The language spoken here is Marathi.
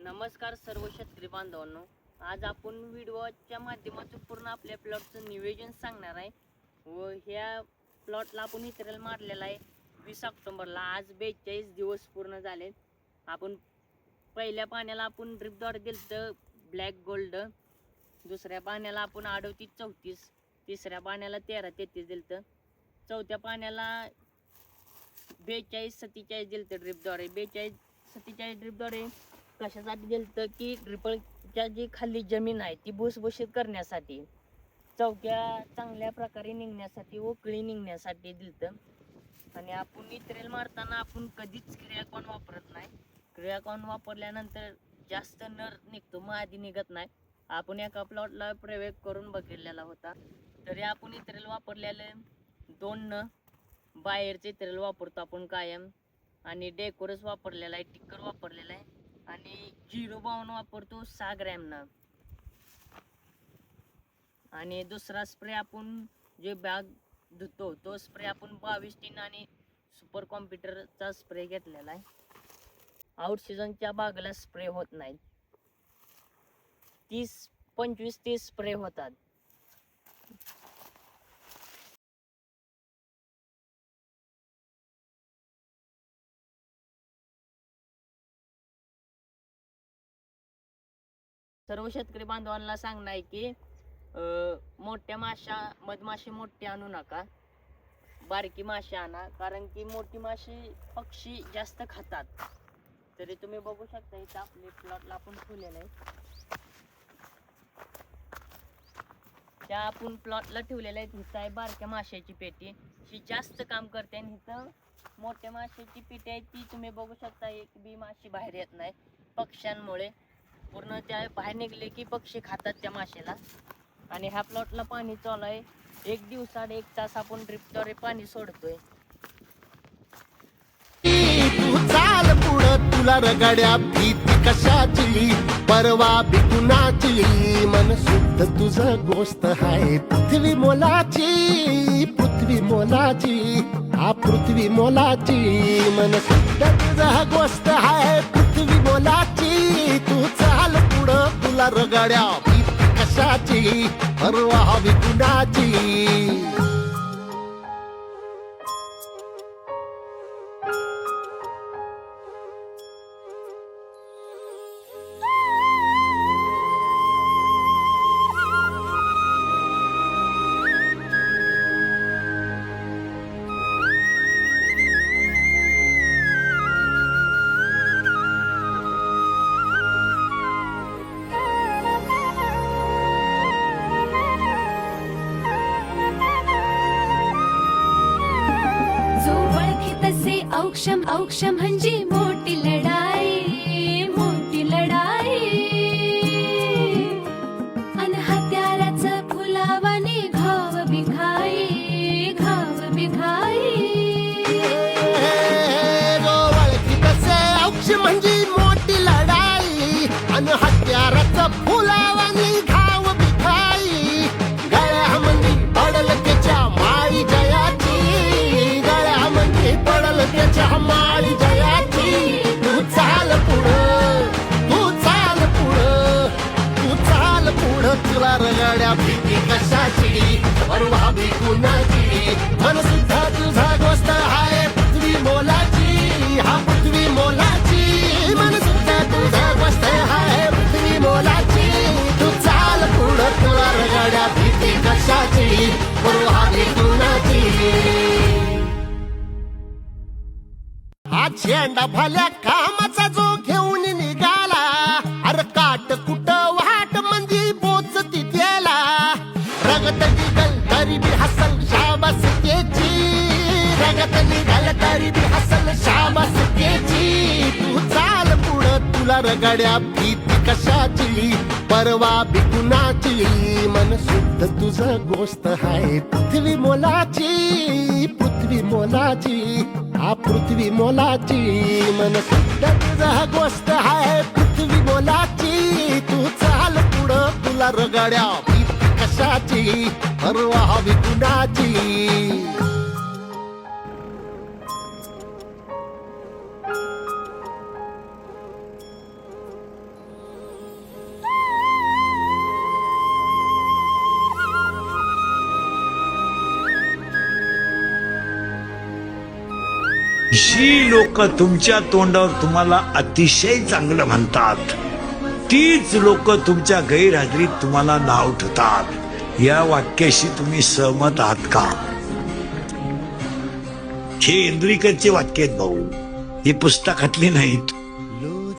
नमस्कार सर्व शेतकरी बांधवांनो, आज आपण व्हिडिओच्या माध्यमातून पूर्ण आपल्या प्लॉटचं नियोजन सांगणार आहे व ह्या प्लॉटला आपण इतरेल मारलेला आहे 20 ऑक्टोबरला. आज 42 दिवस पूर्ण झाले. आपण पहिल्या पाण्याला आपण ड्रिपद्वारे दिलं ब्लॅक गोल्ड, दुसऱ्या पाण्याला आपण 38-34, तिसऱ्या पाण्याला 13-33 दिलं, चौथ्या पाण्याला 42-47 दिलं ड्रिपद्वारे. 42-47 ड्रिपद्वारे कशासाठी दिलं की ड्रिपलच्या जी खाली जमीन आहे ती भुसभुशीत करण्यासाठी, चौक्या चांगल्या प्रकारे निघण्यासाठी व कळी निघण्यासाठी दिलं. आणि आपण इतरेल मारताना आपण कधीच क्रियाकॉन वापरत नाही. क्रियाकॉन वापरल्यानंतर जास्त नर निघतो, मादी निघत नाही. आपण एका प्लॉटला प्रयोग करून बघितलेला होता. तरी आपण इतरेल वापरलेले 2 न बाहेरचे इतरेल वापरतो आपण कायम, आणि डेकोरस वापरलेला आहे, टिक्कर वापरलेला आहे, आणि 052 वापरतो 6 ग्रॅमनं. आणि दुसरा स्प्रे आपण जे बॅग धुतो तो स्प्रे आपण 22-3 आणि सुपर कॉम्प्युटरचा स्प्रे घेतलेला आहे. आउट सीझनच्या बागेला स्प्रे होत नाही, 25-30 स्प्रे होतात. सर्व शेतकरी बांधवांना सांगणं आहे की मोठ्या मधमाशी मोठी आणू नका, बारकी माशी आणा, कारण की मोठी माशी पक्षी जास्त खातात. तरी तुम्ही बघू शकता इथं आपले प्लॉटला आपण ठेवलेलं आहे, त्या आपण प्लॉटला ठेवलेल्या आहेत. इथं आहे बारक्या माशाची पेटी, ही जास्त काम करते, आणि इथं मोठ्या माशाची पेटी आहे ती तुम्ही बघू शकता. एक बी माशी बाहेर येत नाही पक्ष्यांमुळे, पूर्ण त्या बाहेर निघले की पक्षी खातात त्या माशाला. आणि ह्या प्लॉटला पाणी चालू आहे, 1 दिवसाड 1 तास आपण ड्रिपद्वारे पाणी सोडतोय. तू चाल पुढं, तुला रगड्या भीती कशाची, परवा बिकुनाची, मन शुद्ध तुझं गोष्ट हाय पृथ्वी मोलाची, पृथ्वी मोलाची, हा पृथ्वी मोलाची, मन शुद्ध तुझं गोष्ट हाय पृथ्वी मोलाची. तू चाल पुढं, तुला रगड्या भीती कशाची, परवा बिकुनाची. औक्षम औक्षम म्हणजे मोठी लढाई, मोठी लढाई, अन हत्याराचं फुलावाने घाव बिघाई, घाव बिघाई. ओळखी तसे औक्षम म्हणजे मोठी लढाई, अन हत्याराचं फुलावाने घाव बिघाई. गळ्यामध्ये पडल त्याच्या माळी जयाची, गळ्यामध्ये पडल त्याच्या माळी जयाची. तू चाल पुढं, तू चाल पुढं, तू चाल पुढं, तुला रगड्या भीती कशाची, परवा बिकुनाची, मन सुद्धा तुझा गोष्ट हाय पृथ्वी मोलाची, हा पृथ्वी मोलाची, मन सुद्धा तुझा गोष्ट हाय पृथ्वी मोलाची. तू चाल पुढं, तुला रगड्या भीती कशाची, परवा बिकुनाची. हा झेंडा भल्या कामाचा जो घेऊन निघाला, अरे काट कुठं वाट मंदी पोचती त्याला, रगत निघल तरी बी हसल शाबास त्याची, रगत निघल तरी बी हसल शाबास त्याची. तू चाल पुढं, तुला रगड्या भीती कशाची, परवा बिकुनाची, मन शुद्ध तुझं गोष्ट हाय पृथ्वी मोलाची, पृथ्वी मोलाची, हा पृथ्वी मोलाची, मन शुद्ध तुझं गोष्ट हाय पृथ्वी मोलाची. तू चाल पुढं, तुला रगड्या भीती कशाची, परवा बिकुनाची. जी लोक तुमच्या तोंडावर तुम्हाला अतिशय चांगलं म्हणतात तीच लोक तुमच्या गैरहजेरीत तुम्हाला नाव ठेवतात. या वाक्याशी तुम्ही सहमत आहात का? हे इंद्रिकरचे वाक्य आहेत भाऊ, ही पुस्तकातली नाहीत.